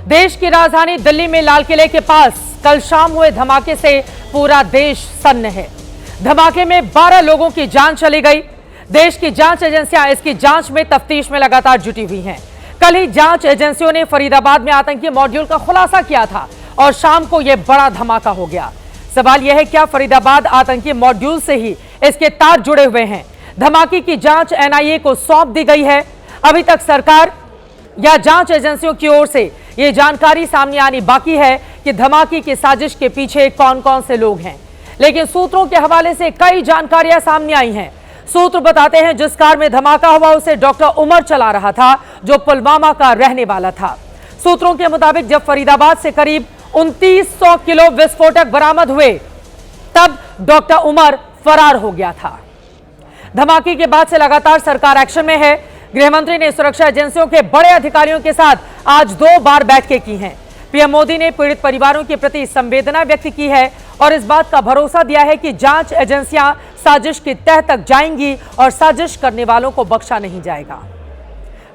देश की राजधानी दिल्ली में लाल किले के पास कल शाम हुए धमाके से पूरा देश सन्न है। धमाके में 12 लोगों की जान चली गई। देश की जांच एजेंसियां इसकी जांच में तफ्तीश में लगातार जुटी हुई हैं। कल ही जांच एजेंसियों ने फरीदाबाद में आतंकी मॉड्यूल का खुलासा किया था और शाम को यह बड़ा धमाका हो गया। सवाल यह है, क्या फरीदाबाद आतंकी मॉड्यूल से ही इसके तार जुड़े हुए हैं? धमाके की जांच एनआईए को सौंप दी गई है। अभी तक सरकार या जांच एजेंसियों की ओर से यह जानकारी सामने आनी बाकी है कि धमाके की साजिश के पीछे कौन कौन से लोग हैं, लेकिन सूत्रों के हवाले से कई जानकारियां सामने आई हैं। सूत्र बताते हैं जिस कार में धमाका हुआ उसे डॉक्टर उमर चला रहा था, जो पुलवामा का रहने वाला था। सूत्रों के मुताबिक जब फरीदाबाद से करीब 2900 किलो विस्फोटक बरामद हुए तब डॉक्टर उमर फरार हो गया था। धमाके के बाद से लगातार सरकार एक्शन में है। गृहमंत्री ने सुरक्षा एजेंसियों के बड़े अधिकारियों के साथ आज 2 बार बैठकें की हैं। पीएम मोदी ने पीड़ित परिवारों के प्रति संवेदना व्यक्त की है और इस बात का भरोसा दिया है कि जांच एजेंसियां साजिश की तह तक जाएंगी और साजिश करने वालों को बख्शा नहीं जाएगा।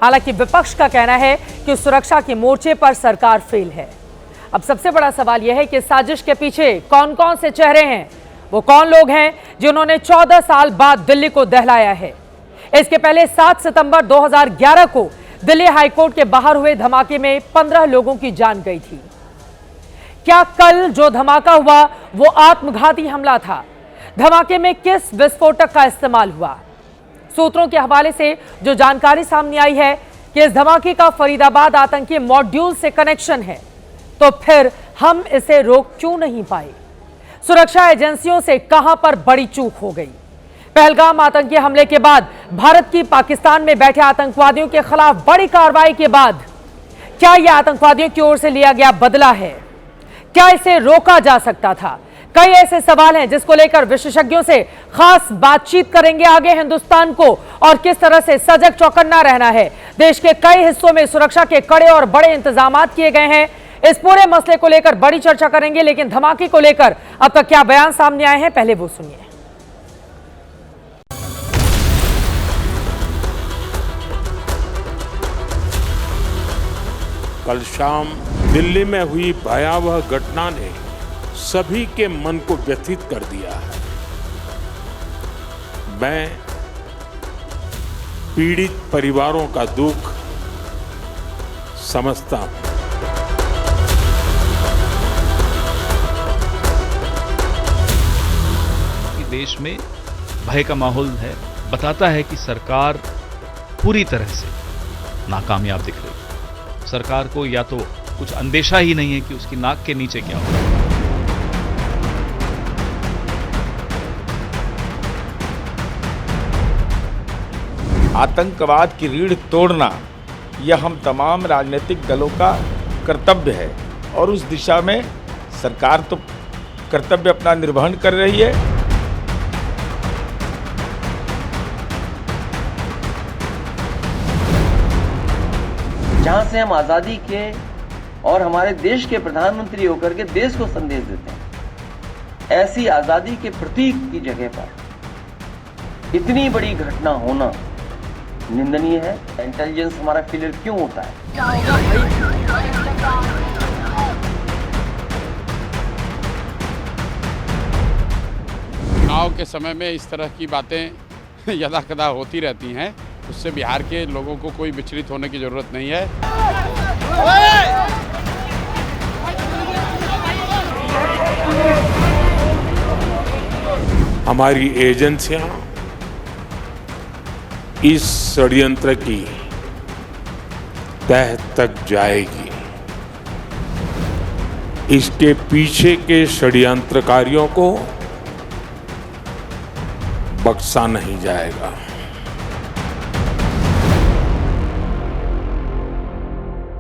हालांकि विपक्ष का कहना है कि सुरक्षा के मोर्चे पर सरकार फेल है। अब सबसे बड़ा सवाल यह है कि साजिश के पीछे कौन कौन से चेहरे हैं, वो कौन लोग हैं जिन्होंने 14 साल बाद दिल्ली को दहलाया है। इसके पहले 7 सितंबर 2011 को दिल्ली हाईकोर्ट के बाहर हुए धमाके में 15 लोगों की जान गई थी। क्या कल जो धमाका हुआ वो आत्मघाती हमला था? धमाके में किस विस्फोटक का इस्तेमाल हुआ? सूत्रों के हवाले से जो जानकारी सामने आई है कि इस धमाके का फरीदाबाद आतंकी मॉड्यूल से कनेक्शन है, तो फिर हम इसे रोक क्यों नहीं पाए? सुरक्षा एजेंसियों से कहां पर बड़ी चूक हो गई? पहलगाम आतंकी हमले के बाद भारत की पाकिस्तान में बैठे आतंकवादियों के खिलाफ बड़ी कार्रवाई के बाद क्या यह आतंकवादियों की ओर से लिया गया बदला है? क्या इसे रोका जा सकता था? कई ऐसे सवाल हैं जिसको लेकर विशेषज्ञों से खास बातचीत करेंगे आगे हिंदुस्तान को, और किस तरह से सजग चौकन्ना रहना है। देश के कई हिस्सों में सुरक्षा के कड़े और बड़े इंतजाम किए गए हैं। इस पूरे मसले को लेकर बड़ी चर्चा करेंगे, लेकिन धमाके को लेकर अब तक क्या बयान सामने आए हैं, पहले वो सुनिए। कल शाम दिल्ली में हुई भयावह घटना ने सभी के मन को व्यथित कर दिया है। मैं पीड़ित परिवारों का दुख समझता हूं। देश में भय का माहौल है, बताता है कि सरकार पूरी तरह से नाकामयाब दिख रही है। सरकार को या तो कुछ अंदेशा ही नहीं है कि उसकी नाक के नीचे क्या हो। आतंकवाद की रीढ़ तोड़ना यह हम तमाम राजनीतिक दलों का कर्तव्य है और उस दिशा में सरकार तो कर्तव्य अपना निर्वहन कर रही है। जहां से हम आज़ादी के और हमारे देश के प्रधानमंत्री होकर के देश को संदेश देते हैं, ऐसी आज़ादी के प्रतीक की जगह पर इतनी बड़ी घटना होना निंदनीय है। इंटेलिजेंस हमारा फेलियर क्यों होता है? चुनाव के समय में इस तरह की बातें यदा कदा होती रहती हैं, उससे बिहार के लोगों को कोई विचलित होने की जरूरत नहीं है। हमारी एजेंसियां इस षड्यंत्र की तह तक जाएगी। इसके पीछे के षड्यंत्रकारियों को बख्शा नहीं जाएगा।